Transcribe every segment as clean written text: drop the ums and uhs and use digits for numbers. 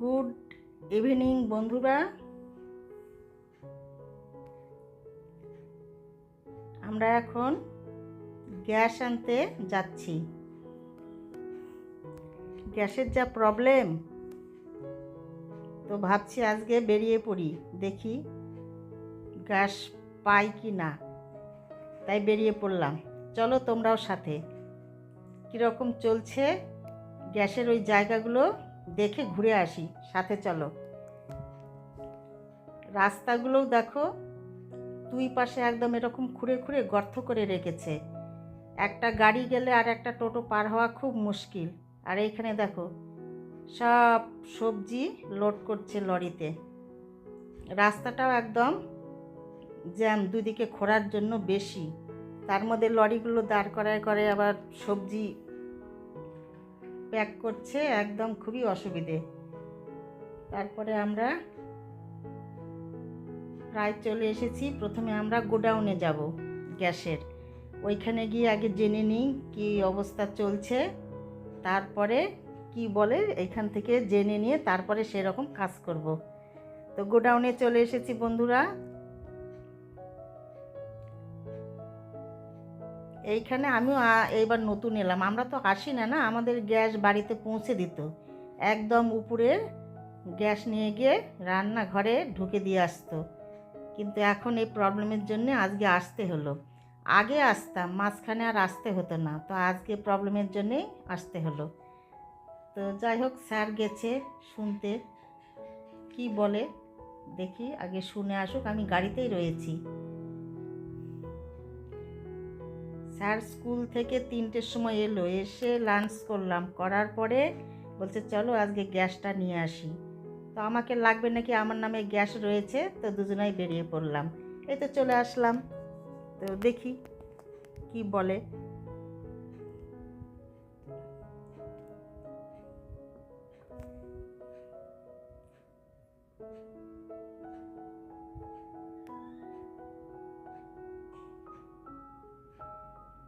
Good evening বন্ধুরা, আমরা এখন গ্যাস আনতে যাচ্ছি। গ্যাসের যা প্রবলেম, তো ভাবছি আজকে বেরিয়ে পড়ি, দেখি গ্যাস পাই কি না। তাই বেরিয়ে পড়লাম। চলো তোমরাও সাথে। কীরকম চলছে গ্যাসের ওই জায়গাগুলো দেখে ঘুরে আসি, সাথে চলো। রাস্তাগুলোও দেখো, দুই পাশে একদম এরকম খুঁড়ে খুঁড়ে গর্ত করে রেখেছে। একটা গাড়ি গেলে আর একটা টোটো পার হওয়া খুব মুশকিল। আর এইখানে দেখো সব সবজি লোড করছে লরিতে। রাস্তাটাও একদম জ্যাম, দুদিকে খোঁড়ার জন্য বেশি। তার মধ্যে লরিগুলো দাঁড় করায় করে আবার সবজি প্যাক করছে, একদম খুবই অসুবিধে। তারপরে আমরা প্রায় চলে এসেছি। প্রথমে আমরা গোডাউনে যাব গ্যাসের। ওইখানে গিয়ে আগে জেনে নিই কী অবস্থা চলছে, তারপরে কি বলে এইখান থেকে জেনে নিয়ে তারপরে সেরকম কাজ করব। তো গোডাউনে চলে এসেছি বন্ধুরা। এইখানে আমিও এইবার নতুন এলাম। আমরা তো আসি না, আমাদের গ্যাস বাড়িতে পৌঁছে দিত, একদম উপরে গ্যাস নিয়ে গিয়ে রান্নাঘরে ঢুকে দিয়ে আসতো। কিন্তু এখন এই প্রবলেমের জন্য আজকে আসতে হলো। আগে আসতাম, মাঝখানে আর আসতে হতো না, তো আজকে প্রবলেমের জন্যেই আসতে হলো। তো যাই হোক, স্যার গেছে শুনতে, কি বলে দেখি, আগে শুনে আসুক। আমি গাড়িতেই রয়েছি। স্যার স্কুল থেকে 3টের সময় এলো, এসে লাঞ্চ করলাম, করার পরে বলছে চলো আজকে গ্যাসটা নিয়ে আসি। তো আমাকে লাগবে নাকি, আমার নামে গ্যাস রয়েছে, তো দুজনাই বেরিয়ে পড়লাম। এই তো চলে আসলাম। তো দেখি কি বলে।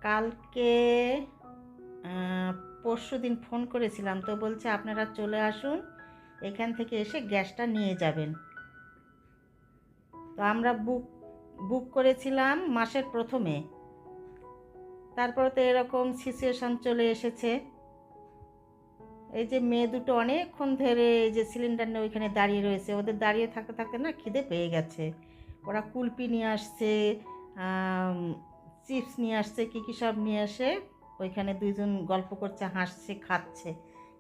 কালকে পরশুদিন ফোন করেছিলাম, তো বলছে আপনারা চলে আসুন, এখান থেকে এসে গ্যাসটা নিয়ে যাবেন। তো আমরা বুক করেছিলাম মাসের প্রথমে। তারপরে তো এরকম সিচুয়েশান চলে এসেছে। এই যে মেয়ে দুটো অনেকক্ষণ ধরে এই যে সিলিন্ডার নিয়ে ওইখানে দাঁড়িয়ে রয়েছে। ওদের দাঁড়িয়ে থাকতে থাকতে না খিদে পেয়ে গেছে। ওরা কুলপি নিয়ে আসছে, চিপস নিয়ে আসছে, কী সব নিয়ে আসে ওইখানে দুইজন গল্প করছে, হাসছে, খাচ্ছে।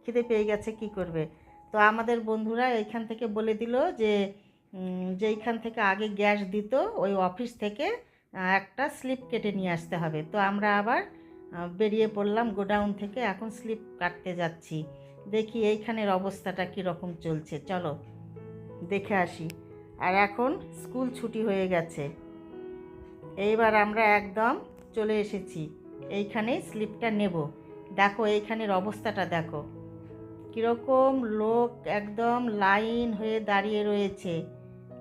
খিদে পেয়ে গেছে, কি করবে। তো আমাদের বন্ধুরা এইখান থেকে বলে দিল যে যেইখান থেকে আগে গ্যাস দিত ওই অফিস থেকে একটা স্লিপ কেটে নিয়ে আসতে হবে। তো আমরা আবার বেরিয়ে পড়লাম গোডাউন থেকে, এখন স্লিপ কাটতে যাচ্ছি। দেখি এইখানের অবস্থাটা কীরকম চলছে, চলো দেখে আসি। আর এখন স্কুল ছুটি হয়ে গেছে, এইবার আমরা একদম চলে এসেছি। এইখানেই স্লিপটা নেব। দেখো এইখানের অবস্থাটা দেখো, কীরকম লোক একদম লাইন হয়ে দাঁড়িয়ে রয়েছে।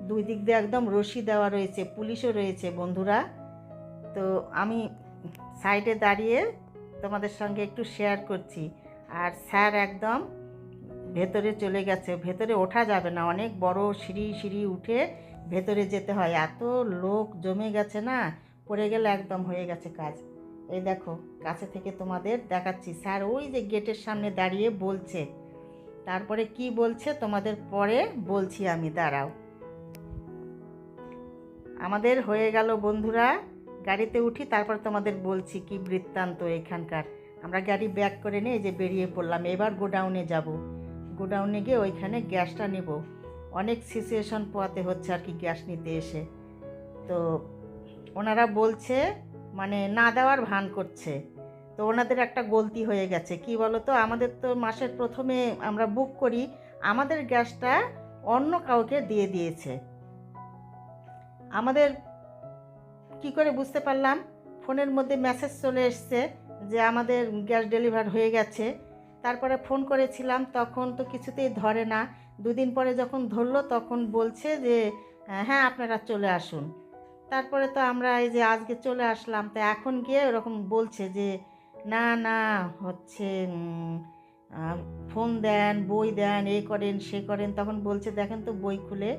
দুই দিক দিয়ে একদম রশি দেওয়া রয়েছে, পুলিশও রয়েছে বন্ধুরা। তো আমি সাইডে দাঁড়িয়ে তোমাদের সঙ্গে একটু শেয়ার করছি। আর স্যার একদম ভেতরে চলে গেছে, ভেতরে ওঠা যাবে না, অনেক বড় সিঁড়ি উঠে ভেতরে যেতে হয়। এত লোক জমে গেছে না, পড়ে গেলে একদম হয়ে গেছে কাজ। এই দেখো কাছে থেকে তোমাদের দেখাচ্ছি, স্যার ওই যে গেটের সামনে দাঁড়িয়ে বলছে। তারপরে কি বলছে তোমাদের পরে বলছি আমি, দাঁড়াও। আমাদের হয়ে গেল বন্ধুরা, গাড়িতে উঠি, তারপর তোমাদের বলছি কি বৃত্তান্ত এখানকার। আমরা গাড়ি ব্যাক করে নিয়ে যে বেরিয়ে পড়লাম। এবার গোডাউনে যাব। গোডাউনে গিয়ে ওইখানে গ্যাসটা নেব। অনেক সিচুয়েশন পোয়াতে হচ্ছে আর কি গ্যাস নিতে এসে। তো ওনারা বলছে মানে না দেওয়ার ভান করছে। তো ওনাদের একটা গলতি হয়ে গেছে, কি বলো তো, আমাদের তো মাসের প্রথমে আমরা বুক করি, আমাদের গ্যাসটা অন্য কাউকে দিয়ে দিয়েছে। আমাদের কি করে বুঝতে পারলাম, ফোনের মধ্যে মেসেজ চলে এসছে যে আমাদের গ্যাস ডেলিভার হয়ে গেছে। তারপরে ফোন করেছিলাম, তখন তো কিছুতেই ধরে না। দুদিন পরে যখন ধরলো তখন বলছে যে হ্যাঁ আপনারা চলে আসুন। তারপরে তো আমরা এই যে আজকে চলে আসলাম। তো এখন গিয়ে ওরকম বলছে যে না হচ্ছে ফোন দেন, বই দেন, এ করেন সে করেন। তখন বলছে দেখেন তো বই খুলে।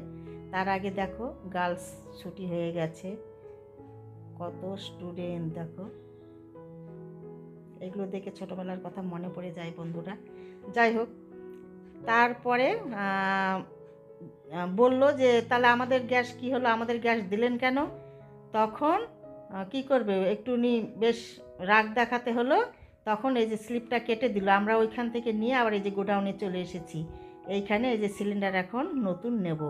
তার আগে দেখো গার্লস ছুটি হয়ে গেছে, কত স্টুডেন্ট দেখো। এগুলো দেখে ছোটোবেলার কথা মনে পড়ে যায় বন্ধুরা। যাই হোক, তারপরে বলল যে তাহলে আমাদের গ্যাস কি হলো, আমাদের গ্যাস দিলেন কেন? তখন কি করবে, একটুনি বেশ রাগ দেখাতে হলো। তখন এই যে স্লিপটা কেটে দিল। আমরা ওইখান থেকে নিয়ে আবার এই যে গোডাউনে চলে এসেছি। এইখানে এই যে সিলিন্ডার এখন নতুন নেব।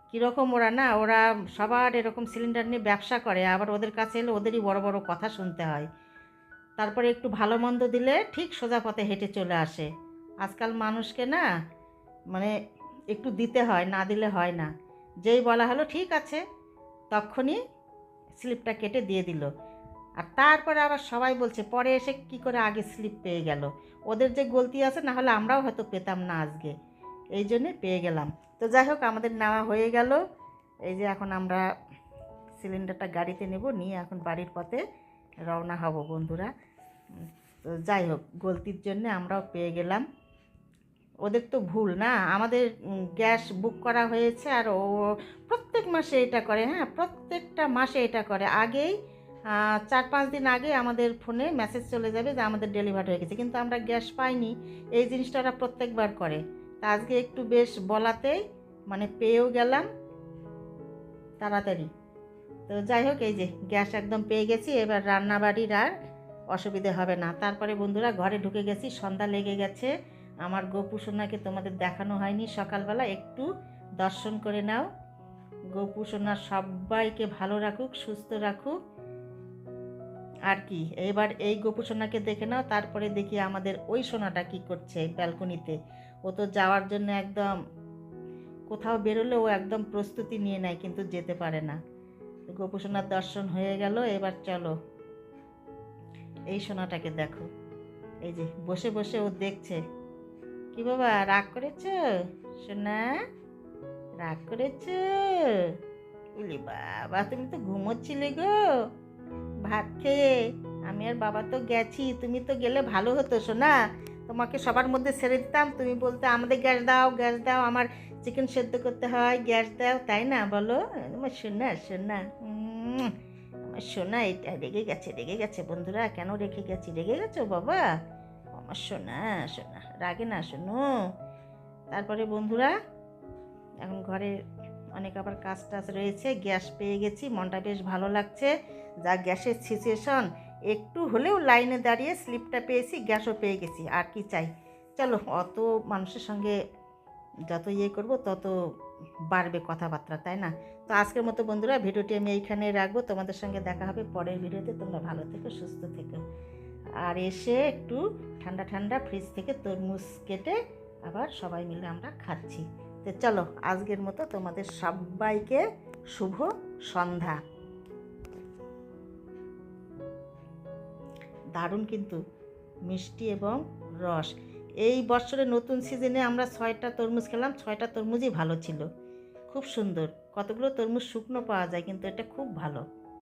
কীরকম ওরা, না ওরা সবার এরকম সিলিন্ডার নিয়ে ব্যবসা করে, আবার ওদের কাছে এলে ওদেরই বড় বড় কথা শুনতে হয়। তারপরে একটু ভালো মন্দ দিলে ঠিক সোজা পথে হেঁটে চলে আসে। আজকাল মানুষকে না মানে একটু দিতে হয়, না দিলে হয় না। যেই বলা হলো ঠিক আছে, তখনই স্লিপটা কেটে দিয়ে দিল। আর তারপরে আবার সবাই বলছে পরে এসে কি করে আগে স্লিপ পেয়ে গেল। ওদের যে গলতি আছে, না হলে আমরাও হয়তো পেতাম না আজকে, এই জন্যে পেয়ে গেলাম। তো যাই হোক, আমাদের নেওয়া হয়ে গেল। এই যে এখন আমরা সিলিন্ডারটা গাড়িতে নেব, নিয়ে এখন বাড়ির পথে রওনা হব বন্ধুরা। তো যাই হোক, গলতির জন্যে আমরাও পেয়ে গেলাম। ওদের তো ভুল না, আমাদের গ্যাস বুক করা হয়েছে আর ও প্রত্যেক মাসে এটা করে। হ্যাঁ, প্রত্যেকটা মাসে এটা করে। আগেই 4-5 দিন আগে আমাদের ফোনে মেসেজ চলে যাবে যে আমাদের ডেলিভারি হয়ে গেছে, কিন্তু আমরা গ্যাস পাইনি। এই জিনিসটা ওরা প্রত্যেকবার করে। তা আজকে একটু বেশ বলাতেই মানে পেয়েও গেলাম তাড়াতাড়ি। তো যাই হোক, এই যে গ্যাস একদম পেয়ে গেছি, এবার রান্নাবাড়ির আর অসুবিধে হবে না। তারপরে বন্ধুরা ঘরে ঢুকে গেছি, সন্ধ্যা লেগে গেছে। আমার গোপু সোনাকে তোমাদের দেখানো হয়নি সকালবেলা, একটু দর্শন করে নাও। গোপু সোনা সবাইকে ভালো রাখুক, সুস্থ রাখুক। আর কি, এবার এই গোপু সোনাকে দেখে নাও। তারপরে দেখি আমাদের ওই সোনাটা কি করছে ব্যালকনিতে। ও তো যাওয়ার জন্য একদম, কোথাও বেরোলে ও একদম প্রস্তুতি নিয়ে নেয়, কিন্তু যেতে পারে না। গোপু সোনার দর্শন হয়ে গেল। এবার চলো এই সোনাটাকে দেখো, এই যে বসে বসে ও দেখছে। কি বাবা, রাগ করেছ সোনা? রাগ করেছ? বলি বাবা, তুমি তো ঘুমোচ্ছিলে গো ভাত খেয়ে। আমি আর বাবা তো গেছি, তুমি তো গেলে ভালো হতো সোনা। তোমাকে সবার মধ্যে ছেড়ে দিতাম, তুমি বলতে আমাদের গ্যাস দাও, গ্যাস দাও, আমার চিকেন সেদ্ধ করতে হয়, গ্যাস দাও, তাই না বলো? আমার সোনা সোনা, আমার সোনা। এটা রেগে গেছে, রেগে গেছে বন্ধুরা। কেন রেখে গেছি? রেগে গেছো বাবা? আমার সোনা সোনা, রাগে না শোনো। তারপরে বন্ধুরা এখন ঘরে অনেক আবার কাজ টাজ রয়েছে। গ্যাস পেয়ে গেছি, মনটা বেশ ভালো লাগছে। যা গ্যাসের সিচুয়েশন, একটু হলেও লাইনে দাঁড়িয়ে স্লিপটা পেয়েছি, গ্যাসও পেয়ে গেছি, আর কি চাই। চলো, অত মানুষের সঙ্গে যত ইয়ে করবো তত বাড়বে কথাবার্তা, তাই না? তো আজকের মতো বন্ধুরা ভিডিওটি আমি এইখানে রাখবো। তোমাদের সঙ্গে দেখা হবে পরের ভিডিওতে। তোমরা ভালো থেকো, সুস্থ থেকো। আর এসে একটু ঠান্ডা ঠান্ডা ফ্রিজ থেকে তরমুজ কেটে আবার সবাই মিলে আমরা খাচ্ছি। তো চলো, আজকের মতো তোমাদের সবাইকে শুভ সন্ধ্যা। দারুণ কিন্তু মিষ্টি এবং রস। এই বছরের নতুন সিজনে আমরা 6টা তরমুজ খেলাম, 6টা তরমুজই ভালো ছিল, খুব সুন্দর। কতগুলো তরমুজ শুকনো পাওয়া যায়, কিন্তু এটা খুব ভালো।